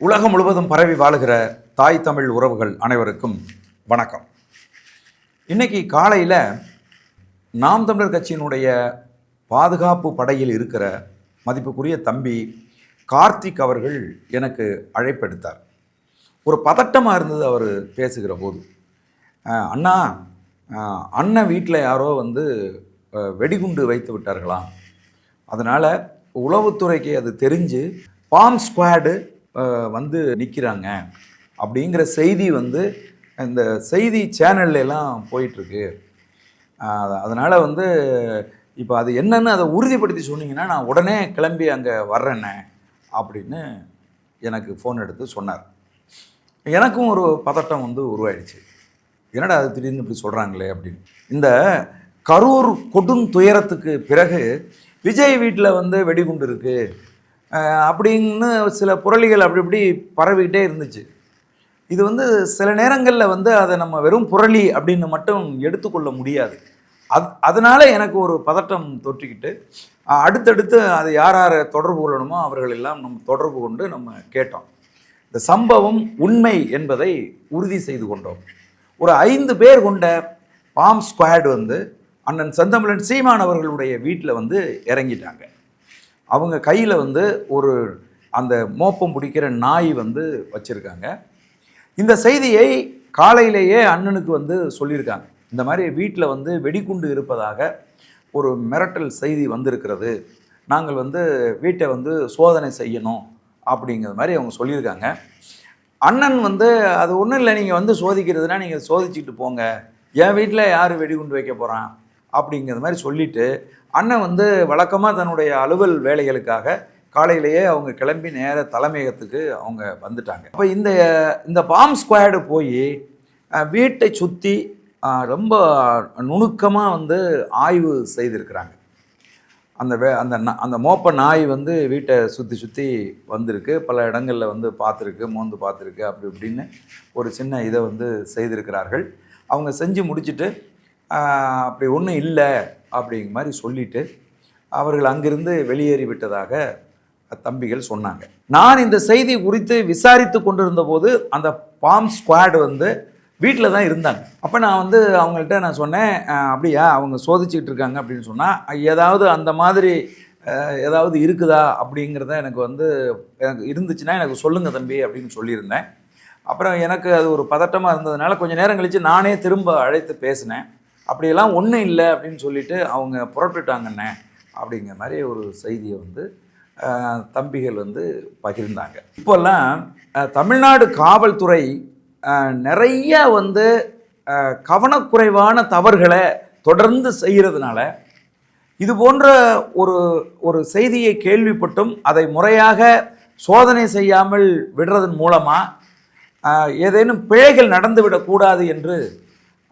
உலகம் முழுவதும் பரவி வாழுகிற தாய் தமிழ் உறவுகள் அனைவருக்கும் வணக்கம். இன்னைக்கு காலையில் நாம் தமிழர் கட்சியினுடைய பாதுகாப்பு படையில் இருக்கிற மதிப்புக்குரிய தம்பி கார்த்திக் அவர்கள் எனக்கு அழைப்பெடுத்தார். ஒரு பதட்டமாக இருந்தது அவர் பேசுகிற போது. அண்ணா, அண்ணன் வீட்டில் யாரோ வெடிகுண்டு வைத்து விட்டார்களாம், அதனால் உளவுத்துறைக்கு அது தெரிஞ்சு பாம் ஸ்குவாடு நிற்கிறாங்க அப்படிங்கிற செய்தி இந்த செய்தி சேனல்லாம் போயிட்டுருக்கு. அதனால் இப்போ அது என்னன்னு அதை உறுதிப்படுத்தி சொன்னீங்கன்னா நான் உடனே கிளம்பி அங்கே வர்றேன்னே அப்படின்னு எனக்கு ஃபோன் எடுத்து சொன்னார். எனக்கும் ஒரு பதட்டம் உருவாயிடுச்சு. என்னடா அது திடீர்னு இப்படி சொல்கிறாங்களே அப்படின்னு. இந்த கரூர் கொடும் துயரத்துக்கு பிறகு விஜய் வீட்டில் வெடிகுண்டு இருக்குது அப்படின்னு சில புரளிகள் அப்படி இப்படி பரவிக்கிட்டே இருந்துச்சு. இது சில நேரங்களில் அதை நம்ம வெறும் புரளி அப்படின்னு மட்டும் எடுத்துக்கொள்ள முடியாது. அதனால் எனக்கு ஒரு பதட்டம் தொற்றிக்கிட்டு அடுத்தடுத்து அது யார் யாரை தொடர்பு கொள்ளணுமோ அவர்களெல்லாம் நம்ம தொடர்பு கொண்டு நம்ம கேட்டோம். இந்த சம்பவம் உண்மை என்பதை உறுதி செய்து கொண்டோம். ஒரு 5 பேர் கொண்ட பாம் ஸ்குவாட் அண்ணன் செந்தமிழன் சீமான் அவர்களுடைய வீட்டில் இறங்கிட்டாங்க. அவங்க கையில் ஒரு அந்த மோப்பம் பிடிக்கிற நாய் வச்சுருக்காங்க. இந்த செய்தியை காலையிலேயே அண்ணனுக்கு சொல்லியிருக்காங்க. இந்த மாதிரி வீட்டில் வெடிகுண்டு இருப்பதாக ஒரு மிரட்டல் செய்தி வந்திருக்கிறது, நாங்கள் வீட்டை சோதனை செய்யணும் அப்படிங்கிற மாதிரி அவங்க சொல்லியிருக்காங்க. அண்ணன் அது ஒன்றும் இல்லை, நீங்கள் சோதிக்கிறதுனா நீங்கள் சோதிச்சுட்டு போங்க, என் வீட்டில் யார் வெடிகுண்டு வைக்க போகிறான் அப்படிங்கிற மாதிரி சொல்லிவிட்டு அண்ணன் வழக்கமாக தன்னுடைய அலுவல் வேலைகளுக்காக காலையிலேயே அவங்க கிளம்பி நேர தலைமையகத்துக்கு அவங்க வந்துட்டாங்க. அப்போ இந்த பாம் ஸ்குவாடு போய் வீட்டை சுற்றி ரொம்ப நுணுக்கமாக ஆய்வு செய்திருக்கிறாங்க. அந்த மோப்ப நாய் வீட்டை சுற்றி வந்திருக்கு, பல இடங்களில் பார்த்துருக்கு, மோந்து பார்த்துருக்கு, அப்படி இப்படின்னு ஒரு சின்ன இதை செய்திருக்கிறார்கள். அவங்க செஞ்சு முடிச்சுட்டு அப்படி ஒன்றும் இல்லை அப்படிங்கிற மாதிரி சொல்லிவிட்டு அவர்கள் அங்கிருந்து வெளியேறி விட்டதாக தம்பிகள் சொன்னாங்க. நான் இந்த செய்தி குறித்து விசாரித்து கொண்டிருந்த போது அந்த பாம் ஸ்குவாடு வீட்டில் தான் இருந்தாங்க. அப்போ நான் அவங்கள்ட்ட நான் சொன்னேன், அப்படியா அவங்க சோதிச்சுக்கிட்டு இருக்காங்க அப்படின்னு சொன்னால், ஏதாவது அந்த மாதிரி ஏதாவது இருக்குதா அப்படிங்கிறத எனக்கு இருந்துச்சுன்னா எனக்கு சொல்லுங்கள் தம்பி அப்படின்னு சொல்லியிருந்தேன். அப்புறம் எனக்கு அது ஒரு பதட்டமாக இருந்ததுனால கொஞ்சம் நேரம் கழித்து நானே திரும்ப அழைத்து பேசினேன். அப்படியெல்லாம் ஒன்றும் இல்லை அப்படின்னு சொல்லிட்டு அவங்க புறப்பட்டுட்டாங்கண்ணே அப்படிங்கிற மாதிரி ஒரு செய்தியை தம்பிகள் பகிர்ந்தாங்க. இப்போல்லாம் தமிழ்நாடு காவல்துறை நிறைய கவனக்குறைவான தவறுகளை தொடர்ந்து செய்கிறதுனால இது போன்ற ஒரு செய்தியை கேள்விப்பட்டும் அதை முறையாக சோதனை செய்யாமல் விடுறதன் மூலமாக ஏதேனும் பிழைகள் நடந்துவிடக்கூடாது என்று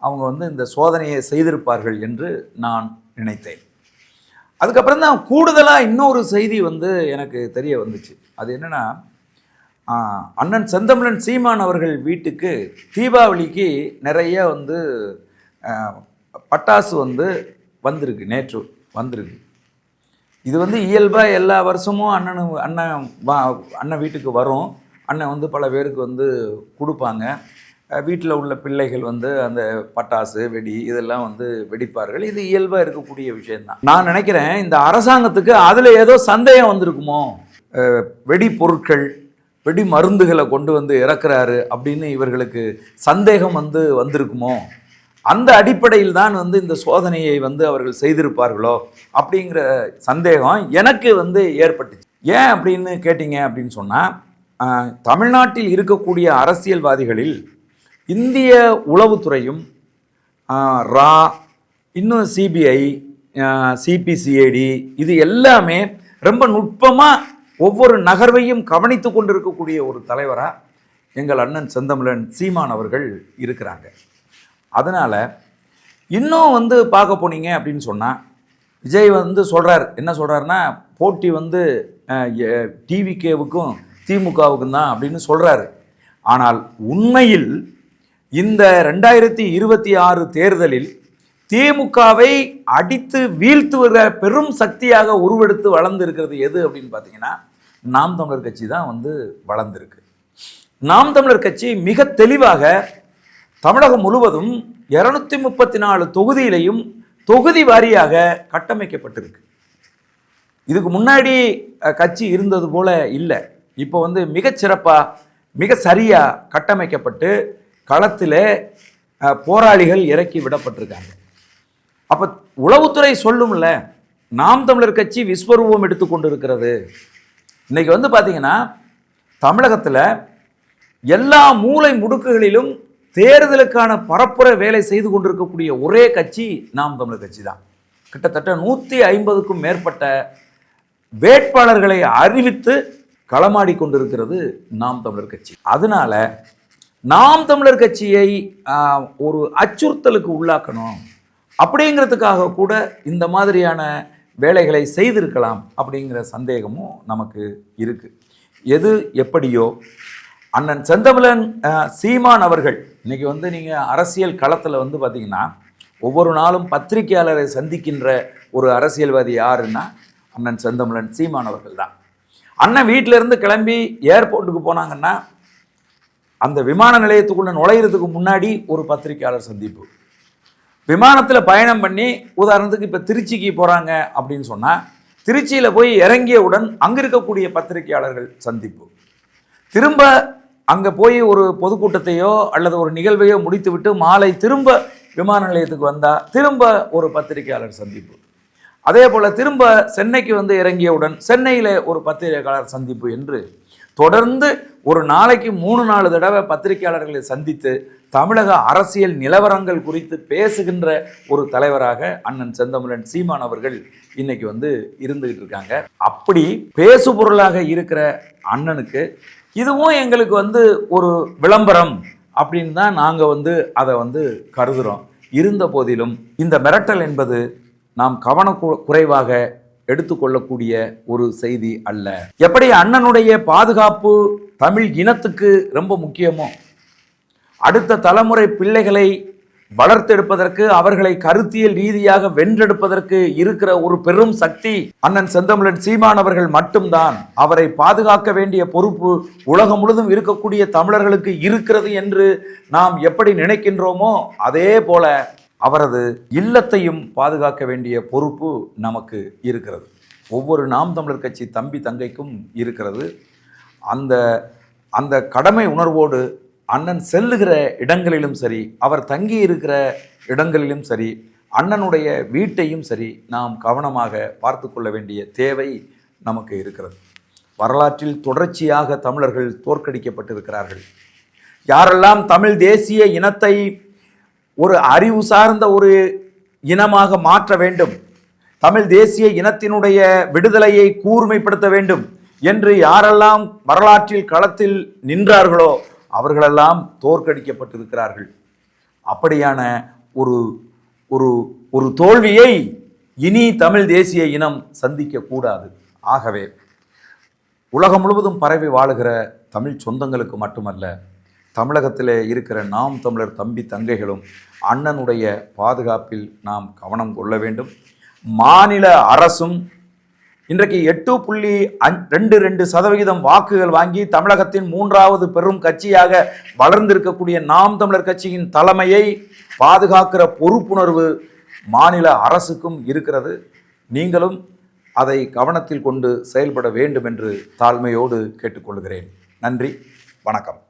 அவங்க இந்த சோதனையை செய்திருப்பார்கள் என்று நான் நினைத்தேன். அதுக்கப்புறம் தான் கூடுதலாக இன்னொரு செய்தி எனக்கு தெரிய வந்துச்சு. அது என்னென்னா, அண்ணன் செந்தமிழன் சீமான் அவர்கள் வீட்டுக்கு தீபாவளிக்கு நிறைய பட்டாசு வந்திருக்கு, நேற்று வந்திருக்கு. இது இயல்பாக எல்லா வருஷமும் அண்ணன் வீட்டுக்கு வரும். அண்ணன் பல பேருக்கு கொடுப்பாங்க. வீட்டில் உள்ள பிள்ளைகள் அந்த பட்டாசு வெடி இதெல்லாம் வெடிப்பார்கள். இது இயல்பாக இருக்கக்கூடிய விஷயந்தான். நான் நினைக்கிறேன் இந்த அரசாங்கத்துக்கு அதில் ஏதோ சந்தேகம் வந்திருக்குமோ, வெடி பொருட்கள் வெடி மருந்துகளை கொண்டு இறக்குறாரு அப்படின்னு இவர்களுக்கு சந்தேகம் வந்திருக்குமோ, அந்த அடிப்படையில் தான் இந்த சோதனையை அவர்கள் செய்திருப்பார்களோ அப்படிங்கிற சந்தேகம் எனக்கு ஏற்பட்டுச்சு. ஏன் அப்படின்னு கேட்டிங்க அப்படின்னு சொன்னால், தமிழ்நாட்டில் இருக்கக்கூடிய அரசியல்வாதிகளில் இந்திய உளவுத்துறையும் ரா, இன்னும் சிபிஐ, சிபிசிஐடி இது எல்லாமே ரொம்ப நுட்பமாக ஒவ்வொரு நகர்வையும் கவனித்து கொண்டிருக்கக்கூடிய ஒரு தலைவராக எங்கள் அண்ணன் செந்தமிழன் சீமான் அவர்கள் இருக்கிறாங்க. அதனால் இன்னும் பார்க்க போனீங்க அப்படின்னு சொன்னால், விஜய் சொல்கிறார், என்ன சொல்கிறாருன்னா, போட்டி டிவிகேவுக்கும் திமுகவுக்கும் தான் அப்படின்னு சொல்கிறாரு. ஆனால் உண்மையில் இந்த 2026 தேர்தலில் திமுகவை அடித்து வீழ்த்துகிற பெரும் சக்தியாக உருவெடுத்து வளர்ந்து இருக்கிறது எது அப்படின்னு பார்த்தீங்கன்னா, நாம் தமிழர் கட்சி தான் வளர்ந்துருக்கு. நாம் தமிழர் கட்சி மிக தெளிவாக தமிழகம் முழுவதும் 234 தொகுதியிலையும் தொகுதி வாரியாக கட்டமைக்கப்பட்டிருக்கு. இதுக்கு முன்னாடி கட்சி இருந்தது போல இல்லை. இப்போ மிகச்சிறப்பாக மிக சரியாக கட்டமைக்கப்பட்டு களத்தில் போராளிகள் இறக்கி விடப்பட்டிருக்காங்க. அப்போ உளவுத்துறை சொல்லும்ல, நாம் தமிழர் கட்சி விஸ்வரூபம் எடுத்துக்கொண்டு இருக்கிறது. இன்னைக்கு பார்த்தீங்கன்னா தமிழகத்தில் எல்லா மூலை முடுக்குகளிலும் தேர்தலுக்கான பரப்புரை வேலை செய்து கொண்டிருக்கக்கூடிய ஒரே கட்சி நாம் தமிழர் கட்சி தான். கிட்டத்தட்ட 150க்கும் மேற்பட்ட வேட்பாளர்களை அறிவித்து களமாடி கொண்டிருக்கிறது நாம் தமிழர் கட்சி. அதனால நாம் தமிழர் கட்சியை ஒரு அச்சுறுத்தலுக்கு உள்ளாக்கணும் அப்படிங்கிறதுக்காக கூட இந்த மாதிரியான வேலைகளை செய்திருக்கலாம் அப்படிங்கிற சந்தேகமும் நமக்கு இருக்கு. எது எப்படியோ அண்ணன் செந்தமிழன் சீமான் அவர்கள் இன்னைக்கு நீங்கள் அரசியல் களத்தில் பார்த்தீங்கன்னா ஒவ்வொரு நாளும் பத்திரிகையாளரை சந்திக்கின்ற ஒரு அரசியல்வாதி யாருன்னா அண்ணன் செந்தமிழன் சீமான் அவர்கள் தான். அண்ணன் வீட்டிலேருந்து கிளம்பி ஏர்போர்ட்டுக்கு போனாங்கன்னா அந்த விமான நிலையத்துக்குள்ளே நுழையிறதுக்கு முன்னாடி ஒரு பத்திரிகையாளர் சந்திப்பு. விமானத்தில் பயணம் பண்ணி உதாரணத்துக்கு இப்போ திருச்சிக்கு போகிறாங்க அப்படின்னு சொன்னால் திருச்சியில் போய் இறங்கியவுடன் அங்கே இருக்கக்கூடிய பத்திரிகையாளர்கள் சந்திப்பு. திரும்ப அங்கே போய் ஒரு பொதுக்கூட்டத்தையோ அல்லது ஒரு நிகழ்வையோ முடித்துவிட்டு மாலை திரும்ப விமான நிலையத்துக்கு வந்தால் திரும்ப ஒரு பத்திரிகையாளர் சந்திப்பு. அதே போல் திரும்ப சென்னைக்கு இறங்கியவுடன் சென்னையில் ஒரு பத்திரிகையாளர் சந்திப்பு என்று தொடர்ந்து ஒரு நாளைக்கு 3-4 தடவை பத்திரிகையாளர்களை சந்தித்து தமிழக அரசியல் நிலவரங்கள் குறித்து பேசுகின்ற ஒரு தலைவராக அண்ணன் செந்தமிழன் சீமான் அவர்கள் இன்னைக்கு இருந்துகிட்டு இருக்காங்க. அப்படி பேசு பொருளாக இருக்கிற அண்ணனுக்கு இதுவும் எங்களுக்கு ஒரு விளம்பரம் அப்படின்னு தான் நாங்கள் அதை கருதுகிறோம். இருந்த போதிலும் இந்த மிரட்டல் என்பது நாம் கவனக்குறைவாக எடுத்துக்கொள்ளக்கூடிய ஒரு செய்தி அல்ல. எப்படி அண்ணனுடைய பாதுகாப்பு தமிழ் இனத்துக்கு ரொம்ப முக்கியமோ, அடுத்த தலைமுறை பிள்ளைகளை வளர்த்தெடுப்பதற்கு அவர்களை கருத்தியல் ரீதியாக வென்றெடுப்பதற்கு இருக்கிற ஒரு பெரும் சக்தி அண்ணன் செந்தமிழன் சீமான் அவர்கள் மட்டும்தான். அவரை பாதுகாக்க வேண்டிய பொறுப்பு உலகம் முழுதும் இருக்கக்கூடிய தமிழர்களுக்கு இருக்கிறது என்று நாம் எப்படி நினைக்கின்றோமோ அதே போல அவரது இல்லத்தையும் பாதுகாக்க வேண்டிய பொறுப்பு நமக்கு இருக்கிறது. ஒவ்வொரு நாம் தமிழர் கட்சி தம்பி தங்கைக்கும் இருக்கிறது. அந்த அந்த கடமை உணர்வோடு அண்ணன் செல்லுகிற இடங்களிலும் சரி, அவர் தங்கி இருக்கிற இடங்களிலும் சரி, அண்ணனுடைய வீட்டையும் சரி நாம் கவனமாக பார்த்து கொள்ள வேண்டிய தேவை நமக்கு இருக்கிறது. வரலாற்றில் தொடர்ச்சியாக தமிழர்கள் தோற்கடிக்கப்பட்டிருக்கிறார்கள். யாரெல்லாம் தமிழ் தேசிய இனத்தை ஒரு அறிவு சார்ந்த ஒரு இனமாக மாற்ற வேண்டும், தமிழ் தேசிய இனத்தினுடைய விடுதலையை கூர்மைப்படுத்த வேண்டும் என்று யாரெல்லாம் வரலாற்றில் களத்தில் நின்றார்களோ அவர்களெல்லாம் தோற்கடிக்கப்பட்டிருக்கிறார்கள். அப்படியான ஒரு ஒரு ஒரு தோல்வியை இனி தமிழ் தேசிய இனம் சந்திக்க கூடாது. ஆகவே உலகம் முழுவதும் பரவி வாழுகிற தமிழ் சொந்தங்களுக்கு மட்டுமல்ல, தமிழகத்தில் இருக்கிற நாம் தமிழர் தம்பி தங்கைகளும் அண்ணனுடைய பாதுகாப்பில் நாம் கவனம் கொள்ள வேண்டும். மாநில அரசும் இன்றைக்கு 8.22% வாக்குகள் வாங்கி தமிழகத்தின் 3வது பெரும் கட்சியாக வளர்ந்திருக்கக்கூடிய நாம் தமிழர் கட்சியின் தலைமையை பாதுகாக்கிற பொறுப்புணர்வு மாநில அரசுக்கும் இருக்கிறது. நீங்களும் அதை கவனத்தில் கொண்டு செயல்பட வேண்டும் என்று தாழ்மையோடு கேட்டுக்கொள்கிறேன். நன்றி, வணக்கம்.